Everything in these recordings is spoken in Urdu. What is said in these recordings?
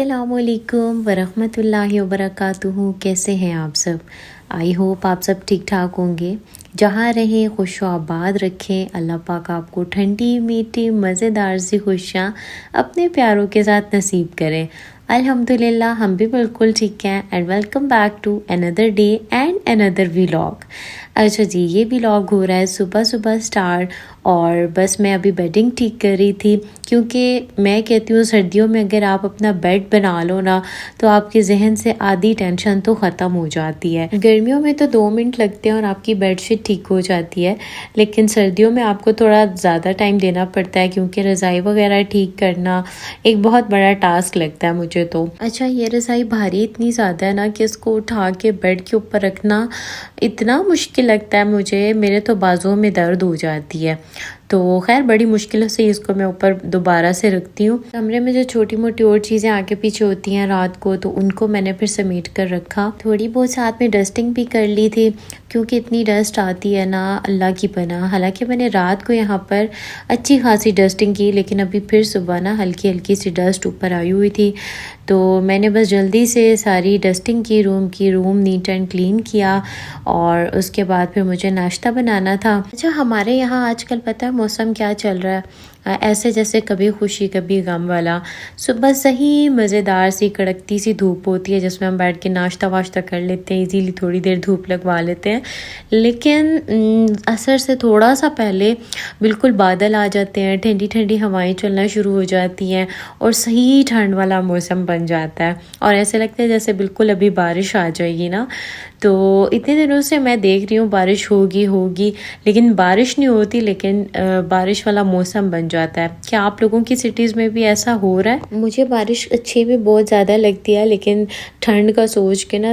السلام علیکم ورحمۃ اللہ وبرکاتہ. کیسے ہیں آپ سب؟ آئی ہوپ آپ سب ٹھیک ٹھاک ہوں گے. جہاں رہیں خوش و آباد رکھیں. اللہ پاک آپ کو ٹھنڈی میٹھی مزیدار سی خوشیاں اپنے پیاروں کے ساتھ نصیب کریں. الحمدللہ ہم بھی بالکل ٹھیک ہیں. And welcome back to another day and another vlog. اچھا جی، یہ ولاگ ہو رہا ہے صبح صبح اسٹارٹ، اور بس میں ابھی بیڈنگ ٹھیک کر رہی تھی، کیونکہ میں کہتی ہوں سردیوں میں اگر آپ اپنا بیڈ بنا لو نا تو آپ کے ذہن سے آدھی ٹینشن تو ختم ہو جاتی ہے. گرمیوں میں تو 2 منٹ لگتے ہیں اور آپ کی بیڈ شیٹ ٹھیک ہو جاتی ہے، لیکن سردیوں میں آپ کو تھوڑا زیادہ ٹائم دینا پڑتا ہے، کیونکہ رضائی وغیرہ ٹھیک کرنا ایک بہت بڑا ٹاسک لگتا ہے مجھے تو. اچھا، یہ رضائی بھاری اتنی زیادہ ہے نا کہ اس کو اٹھا کے بیڈ کے اوپر رکھنا اتنا مشکل لگتا ہے مجھے. میرے تو بازوؤں میں درد ہو جاتی ہے، تو خیر بڑی مشکل سے اس کو میں اوپر دوبارہ سے رکھتی ہوں. کمرے میں جو چھوٹی موٹی اور چیزیں آگے پیچھے ہوتی ہیں رات کو، تو ان کو میں نے پھر سمیٹ کر رکھا. تھوڑی بہت ساتھ میں ڈسٹنگ بھی کر لی تھی، کیونکہ اتنی ڈسٹ آتی ہے نا اللہ کی پناہ. حالانکہ میں نے رات کو یہاں پر اچھی خاصی ڈسٹنگ کی، لیکن ابھی پھر صبح نا ہلکی ہلکی سی ڈسٹ اوپر آئی ہوئی تھی، تو میں نے بس جلدی سے ساری ڈسٹنگ کی، روم نیٹ اینڈ کلین کیا، اور اس کے بعد پھر مجھے ناشتہ بنانا تھا. اچھا، ہمارے یہاں آج کل پتہ ہے موسم کیا چل رہا ہے؟ ایسے جیسے کبھی خوشی کبھی غم والا. صبح صحیح مزیدار سی کڑکتی سی دھوپ ہوتی ہے، جس میں ہم بیٹھ کے ناشتہ واشتہ کر لیتے ہیں، ایزیلی تھوڑی دیر دھوپ لگوا لیتے ہیں. لیکن عصر سے تھوڑا سا پہلے بالکل بادل آ جاتے ہیں، ٹھنڈی ٹھنڈی ہوائیں چلنا شروع ہو جاتی ہیں، اور صحیح ٹھنڈ والا موسم بن جاتا ہے، اور ایسے لگتا ہے جیسے بالکل ابھی بارش آ جائے گی نا. تو اتنے دنوں سے میں دیکھ رہی ہوں بارش ہوگی، لیکن بارش نہیں ہوتی، لیکن بارش والا موسم بن جاتا ہے. کیا آپ لوگوں کی سٹیز میں بھی ایسا ہو رہا ہے؟ مجھے بارش اچھی بھی بہت زیادہ لگتی ہے، لیکن ٹھنڈ کا سوچ کے نا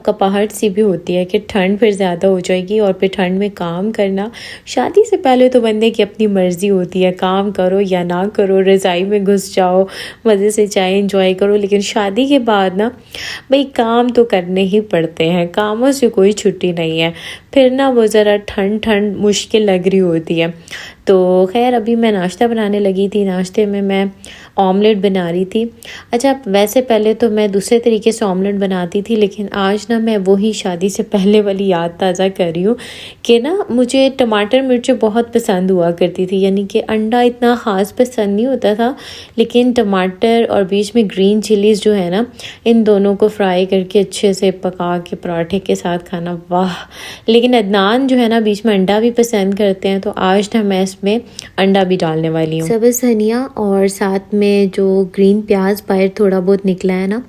کپاہٹ سی بھی ہوتی ہے کہ ٹھنڈ پھر زیادہ ہو جائے گی، اور پھر ٹھنڈ میں کام کرنا. شادی سے پہلے تو بندے کی اپنی مرضی ہوتی ہے، کام کرو یا نہ کرو، رضائی میں گھس جاؤ، مزے سے چائے انجوائے کرو. لیکن شادی کے بعد نا بھئی کام تو کرنے ہی پڑتے ہیں، کاموں سے کوئی چھٹی نہیں ہے. پھر نا وہ ذرا ٹھنڈ مشکل لگ رہی ہوتی ہے. تو خیر ابھی میں ناشتہ بنانے لگی تھی. ناشتے میں آملیٹ بنا رہی تھی. اچھا، ویسے پہلے تو میں دوسرے طریقے سے آملیٹ بناتی تھی، لیکن آج نا میں وہی شادی سے پہلے والی یاد تازہ کر رہی ہوں کہ نا مجھے ٹماٹر مرچیں بہت پسند ہوا کرتی تھی. یعنی کہ انڈا اتنا خاص پسند نہیں ہوتا تھا، لیکن ٹماٹر اور بیچ میں گرین چلیز جو ہے نا، ان دونوں کو فرائی کر کے اچھے سے پکا کے پراٹھے کے ساتھ کھانا، واہ. لیکن عدنان جو ہے نا بیچ میں انڈا بھی پسند کرتے ہیں، تو آج نا میں اس میں انڈا بھی ڈالنے والی ہوں. سبز دھنیا اور ساتھ میں جو گرین پیاز باہر تھوڑا بہت نکلا ہے نا،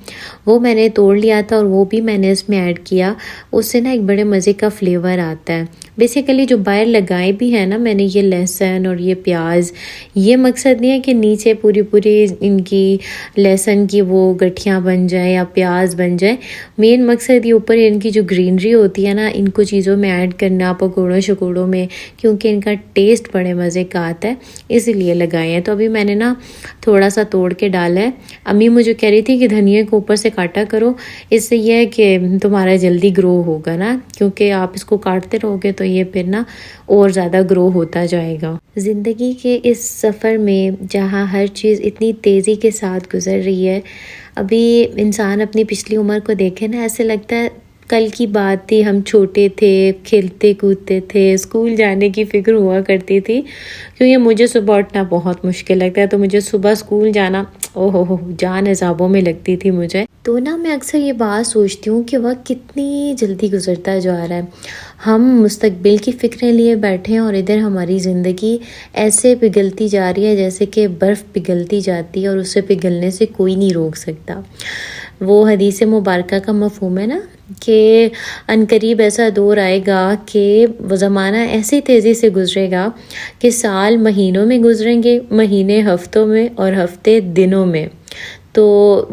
وہ میں نے توڑ لیا تھا، اور وہ بھی میں نے اس میں ایڈ کیا. اس سے نا ایک بڑے مزے کا فلیور آتا ہے. بیسیکلی جو باہر لگائے بھی ہے نا میں نے، یہ لہسن اور یہ پیاز، یہ مقصد نہیں ہے کہ نیچے پوری ان کی لہسن کی وہ گٹھیاں بن جائیں یا پیاز بن جائے. مین مقصد یہ اوپر ان کی جو گرینری ہوتی ہے نا، ان کو چیزوں میں ایڈ کرنا پکوڑوں شکوڑوں میں، کیونکہ ان کا ٹیسٹ بڑے مزے کا آتا ہے، اسی لیے لگائے ہیں. تو ابھی میں نے نا تھوڑا سا توڑ کے ڈالا ہے. امی مجھے کہہ رہی تھی کہ دھنیا کو اوپر سے کاٹا کرو، اس سے یہ ہے کہ تمہارا جلدی گرو ہوگا نا، کیونکہ آپ اس کو کاٹتے رہو گے تو یہ پھر نا اور زیادہ گرو ہوتا جائے گا. زندگی کے اس سفر میں جہاں ہر چیز اتنی تیزی کے ساتھ گزر رہی ہے، ابھی انسان اپنی پچھلی عمر کو دیکھے نا، ایسے لگتا ہے کل کی بات تھی، ہم چھوٹے تھے، کھیلتے کودتے تھے، اسکول جانے کی فکر ہوا کرتی تھی. کیونکہ مجھے صبح اٹھنا بہت مشکل لگتا ہے، تو مجھے صبح اسکول جانا جان عذابوں میں لگتی تھی مجھے. تو نا میں اکثر یہ بات سوچتی ہوں کہ وقت کتنی جلدی گزرتا جا رہا ہے. ہم مستقبل کی فکریں لیے بیٹھے ہیں، اور ادھر ہماری زندگی ایسے پگھلتی جا رہی ہے جیسے کہ برف پگھلتی جاتی ہے، اور اسے پگھلنے سے کوئی نہیں روک سکتا. وہ حدیث مبارکہ کا مفہوم ہے نا کہ عنقریب ایسا دور آئے گا کہ وہ زمانہ ایسی تیزی سے گزرے گا کہ سال مہینوں میں گزریں گے، مہینے ہفتوں میں، اور ہفتے دنوں میں. تو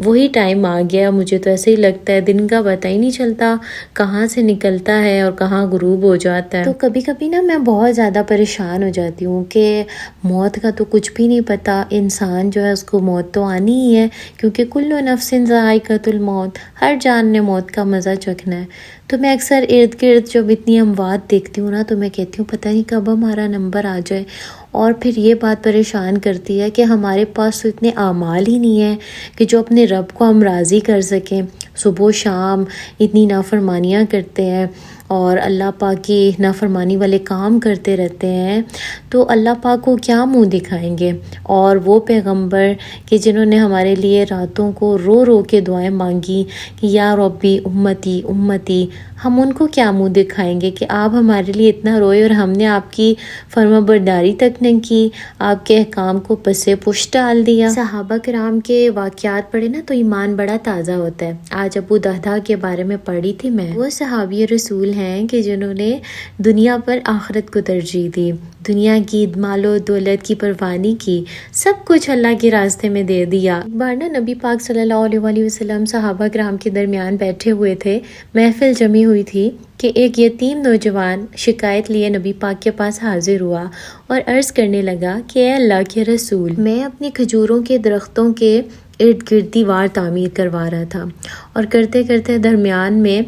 وہی ٹائم آ گیا. مجھے تو ایسے ہی لگتا ہے، دن کا پتہ ہی نہیں چلتا کہاں سے نکلتا ہے اور کہاں غروب ہو جاتا ہے. تو کبھی کبھی نا میں بہت زیادہ پریشان ہو جاتی ہوں کہ موت کا تو کچھ بھی نہیں پتا. انسان جو ہے اس کو موت تو آنی ہی ہے، کیونکہ کل نفس ذائقۃ الموت، ہر جان نے موت کا مزہ چکھنا ہے. تو میں اکثر ارد گرد جب اتنی اموات دیکھتی ہوں نا تو میں کہتی ہوں پتہ نہیں کب ہمارا نمبر آ جائے، اور پھر یہ بات پریشان کرتی ہے کہ ہمارے پاس تو اتنے اعمال ہی نہیں ہیں کہ جو اپنے رب کو ہم راضی کر سکیں۔ صبح و شام اتنی نافرمانیاں کرتے ہیں اور اللہ پاک کی نافرمانی والے کام کرتے رہتے ہیں، تو اللہ پاک کو کیا منہ دکھائیں گے؟ اور وہ پیغمبر کہ جنہوں نے ہمارے لیے راتوں کو رو رو کے دعائیں مانگی کہ یا ربی امتی امتی، ہم ان کو کیا منہ دکھائیں گے کہ آپ ہمارے لیے اتنا روئے اور ہم نے آپ کی فرما برداری تک نہیں کی، آپ کے احکام کو پسے پش ڈال دیا۔ صحابہ کرام کے واقعات پڑھے نا تو ایمان بڑا تازہ ہوتا ہے۔ آج ابو دہدہ کے بارے میں پڑھی تھی میں، وہ صحابی رسول ہیں کہ جنہوں نے دنیا پر آخرت کو ترجیح دی، دنیا کی مال و دولت کی پرواہ نہیں کی، سب کچھ اللہ کے راستے میں دے دیا۔ ایک بار نا نبی پاک صلی اللہ علیہ وآلہ وسلم صحابہ کرام کے درمیان بیٹھے ہوئے تھے، محفل جمی ہوئی تھی کہ ایک یتیم نوجوان شکایت لیے نبی پاک کے پاس حاضر ہوا اور عرض کرنے لگا کہ اے اللہ کے رسول، میں اپنی کھجوروں کے درختوں کے ارد گرد دیوار تعمیر کروا رہا تھا، اور کرتے کرتے درمیان میں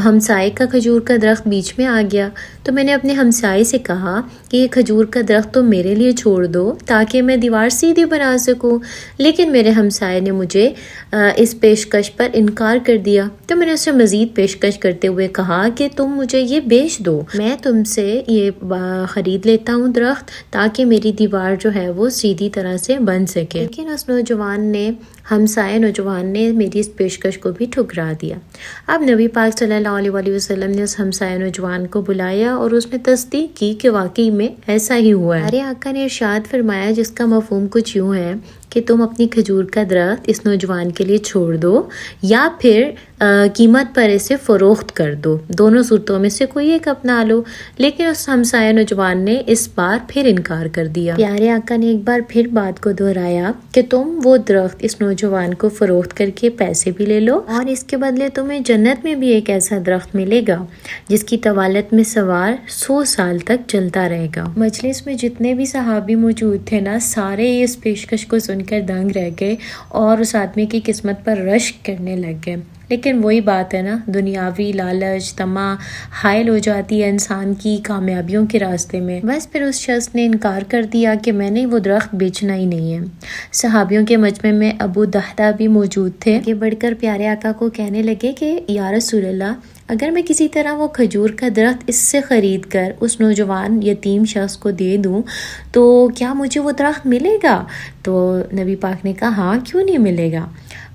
ہمسائے کا کھجور کا درخت بیچ میں آ گیا، تو میں نے اپنے ہمسائے سے کہا کہ یہ کھجور کا درخت تو میرے لیے چھوڑ دو تاکہ میں دیوار سیدھی بنا سکوں، لیکن میرے ہمسائے نے مجھے اس پیشکش پر انکار کر دیا۔ تو میں نے اسے مزید پیشکش کرتے ہوئے کہا کہ تم مجھے یہ بیچ دو، میں تم سے یہ خرید لیتا ہوں درخت تاکہ میری دیوار جو ہے وہ سیدھی طرح سے بن سکے، لیکن اس ہمسائے نوجوان نے میری اس پیشکش کو بھی ٹھکرا دیا۔ اب نبی پاک صلی اللہ علیہ وآلہ وسلم نے اس ہمسائے نوجوان کو بلایا اور اس نے تصدیق کی کہ واقعی میں ایسا ہی ہوا ہے۔ ہمارے آقا نے ارشاد فرمایا جس کا مفہوم کچھ یوں ہے کہ تم اپنی کھجور کا درخت اس نوجوان کے لیے چھوڑ دو یا پھر قیمت پر اسے فروخت کر دو، دونوں صورتوں میں سے کوئی ایک اپنا لو، لیکن اس ہمسایہ نوجوان نے اس بار پھر انکار کر دیا۔ پیارے آقا نے ایک بار پھر بات کو دہرایا کہ تم وہ درخت اس نوجوان کو فروخت کر کے پیسے بھی لے لو، اور اس کے بدلے تمہیں جنت میں بھی ایک ایسا درخت ملے گا جس کی طوالت میں سوار 100 سال تک چلتا رہے گا۔ مجلس میں جتنے بھی صحابی موجود تھے نا، سارے اس پیشکش کو سن کر دنگ رہ گئے اور اس آدمی کی قسمت پر رشک کرنے لگ گئے۔ لیکن وہی بات ہے نا، دنیاوی لالچ طمع حائل ہو جاتی ہے انسان کی کامیابیوں کے راستے میں۔ بس پھر اس شخص نے انکار کر دیا کہ میں نے وہ درخت بیچنا ہی نہیں ہے۔ صحابیوں کے مجمع میں ابو دہدہ بھی موجود تھے، یہ بڑھ کر پیارے آقا کو کہنے لگے کہ یا رسول اللہ، اگر میں کسی طرح وہ کھجور کا درخت اس سے خرید کر اس نوجوان یتیم شخص کو دے دوں تو کیا مجھے وہ درخت ملے گا؟ تو نبی پاک نے کہا ہاں، کیوں نہیں ملے گا۔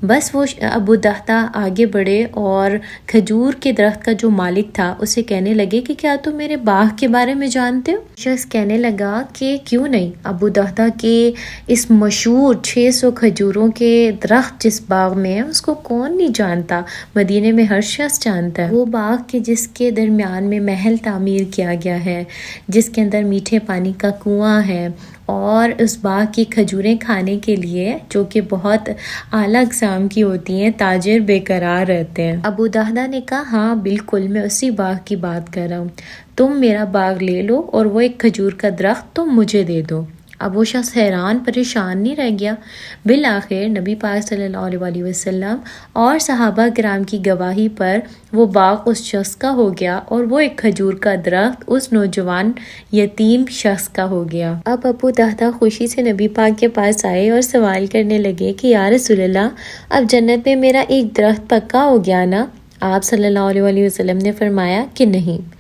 بس وہ ابو دہدہ آگے بڑھے اور کھجور کے درخت کا جو مالک تھا اسے کہنے لگے کہ کیا تم میرے باغ کے بارے میں جانتے ہو؟ شخص کہنے لگا کہ کیوں نہیں، ابو دہدہ کے اس مشہور 600 کھجوروں کے درخت جس باغ میں ہے اس کو کون نہیں جانتا، مدینے میں ہر شخص جانتا ہے۔ وہ باغ کے جس کے درمیان میں محل تعمیر کیا گیا ہے، جس کے اندر میٹھے پانی کا کنواں ہے، اور اس باغ کی کھجوریں کھانے کے لیے جو کہ بہت اعلیٰ اقسام کی ہوتی ہیں تاجر بے قرار رہتے ہیں۔ ابو دہدہ نے کہا ہاں بالکل، میں اسی باغ کی بات کر رہا ہوں، تم میرا باغ لے لو اور وہ ایک کھجور کا درخت تم مجھے دے دو۔ اب وہ شخص حیران پریشان نہیں رہ گیا۔ بالآخر نبی پاک صلی اللہ علیہ وآلہ وسلم اور صحابہ کرام کی گواہی پر وہ باغ اس شخص کا ہو گیا اور وہ ایک کھجور کا درخت اس نوجوان یتیم شخص کا ہو گیا۔ اب ابو دہدہ خوشی سے نبی پاک کے پاس آئے اور سوال کرنے لگے کہ یا رسول اللہ، اب جنت میں میرا ایک درخت پکا ہو گیا نا؟ آپ صلی اللہ علیہ وآلہ وسلم نے فرمایا کہ نہیں۔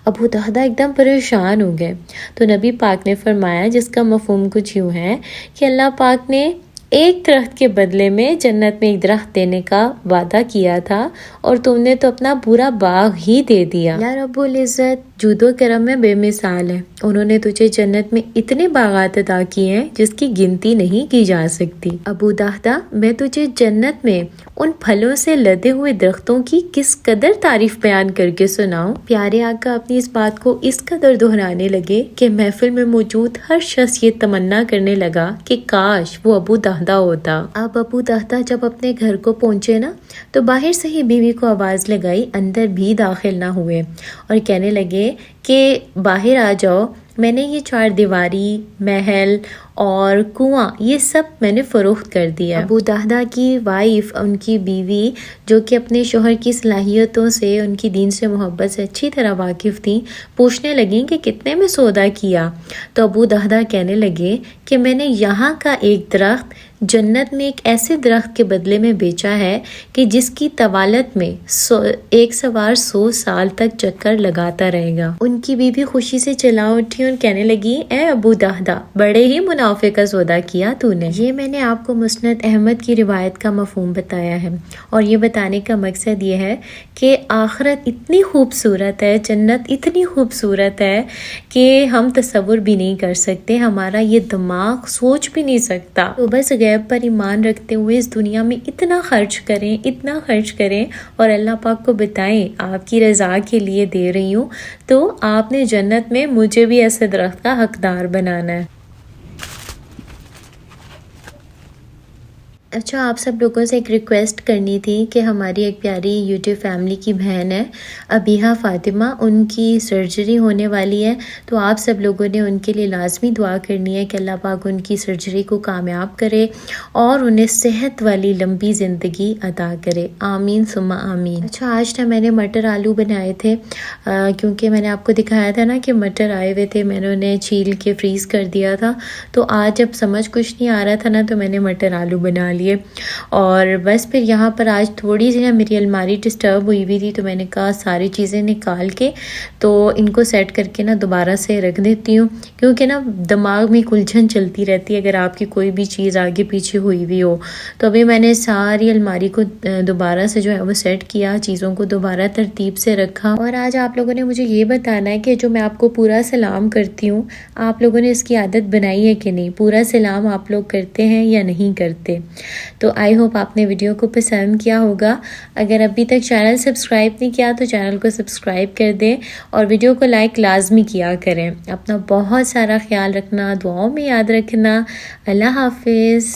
ابو دہدہ ایک دم پریشان ہو گئے، تو نبی پاک نے فرمایا جس کا مفہوم کچھ یوں ہے کہ اللہ پاک نے ایک درخت کے بدلے میں جنت میں ایک درخت دینے کا وعدہ کیا تھا اور تم نے تو اپنا پورا باغ ہی دے دیا۔ یا رب العزت جود و کرم میں بے مثال ہے، انہوں نے تجھے جنت میں اتنے باغات عطا کیے ہیں جس کی گنتی نہیں کی جا سکتی۔ ابو دہدہ، میں تجھے جنت میں ان پھلوں سے لدے ہوئے درختوں کی کس قدر تعریف بیان کر کے سناؤں؟ پیارے آقا اپنی اس بات کو اس قدر دہرانے لگے کہ محفل میں موجود ہر شخص یہ تمنا کرنے لگا کہ کاش وہ ابو دہدہ ہوتا۔ اب ابو دہدہ جب اپنے گھر کو پہنچے نا تو باہر سے ہی بیوی کو آواز لگائی، اندر بھی داخل نہ ہوئے اور کہنے لگے کہ باہر آ جاؤ، میں نے یہ 4 دیواری، محل اور کنواں یہ سب میں نے فروخت کر دیا۔ ابو دہدا کی وائف، ان کی بیوی جو کہ اپنے شوہر کی صلاحیتوں سے، ان کی دین سے محبت سے اچھی طرح واقف تھیں، پوچھنے لگیں کہ کتنے میں سودا کیا؟ تو ابو دہدا کہنے لگے کہ میں نے یہاں کا ایک درخت جنت میں ایک ایسے درخت کے بدلے میں بیچا ہے کہ جس کی طوالت میں ایک سوار 100 سال تک چکر لگاتا رہے گا۔ ان کی بیوی خوشی سے چلا اٹھی اور کہنے لگی، اے ابو دہدا، بڑے ہی منافع کا سودا کیا تو نے۔ یہ میں نے آپ کو مسند احمد کی روایت کا مفہوم بتایا ہے، اور یہ بتانے کا مقصد یہ ہے کہ آخرت اتنی خوبصورت ہے، جنت اتنی خوبصورت ہے کہ ہم تصور بھی نہیں کر سکتے، ہمارا یہ دماغ سوچ بھی نہیں سکتا۔ تو بس غیب پر ایمان رکھتے ہوئے اس دنیا میں اتنا خرچ کریں اور اللہ پاک کو بتائیں آپ کی رضا کے لیے دے رہی ہوں، تو آپ نے جنت میں مجھے بھی ایسے درخت کا حقدار بنانا ہے۔ اچھا، آپ سب لوگوں سے ایک ریکویسٹ کرنی تھی کہ ہماری ایک پیاری یوٹیوب فیملی کی بہن ہے ابیحہ فاطمہ، ان کی سرجری ہونے والی ہے، تو آپ سب لوگوں نے ان کے لیے لازمی دعا کرنی ہے کہ اللہ پاک ان کی سرجری کو کامیاب کرے اور انہیں صحت والی لمبی زندگی عطا کرے، آمین ثم آمین۔ اچھا، آج نا میں نے مٹر آلو بنائے تھے، کیونکہ میں نے آپ کو دکھایا تھا نا کہ مٹر آئے ہوئے تھے، میں نے انہیں چھیل کے فریز کر دیا تھا، تو آج جب سمجھ کچھ نہیں آ رہا تھا نا، تو میں نے مٹر آلو بنا لیے۔ اور بس پھر یہاں پر آج تھوڑی سی نا میری الماری ڈسٹرب ہوئی تھی، تو میں نے کہا ساری چیزیں نکال کے تو ان کو سیٹ کر کے نا دوبارہ سے رکھ دیتی ہوں، کیونکہ نا دماغ میں الجھن چلتی رہتی ہے اگر آپ کی کوئی بھی چیز آگے پیچھے ہوئی ہو۔ تو ابھی میں نے ساری الماری کو دوبارہ سے جو ہے وہ سیٹ کیا، چیزوں کو دوبارہ ترتیب سے رکھا۔ اور آج آپ لوگوں نے مجھے یہ بتانا ہے کہ جو میں آپ کو پورا سلام کرتی ہوں، آپ لوگوں نے اس کی عادت بنائی ہے کہ نہیں؟ پورا سلام آپ لوگ کرتے ہیں یا نہیں کرتے؟ تو آئی ہوپ آپ نے ویڈیو کو پسند کیا ہوگا۔ اگر ابھی تک چینل سبسکرائب نہیں کیا تو چینل کو سبسکرائب کر دیں اور ویڈیو کو لائک لازمی کیا کریں۔ اپنا بہت سارا خیال رکھنا، دعاؤں میں یاد رکھنا۔ اللہ حافظ۔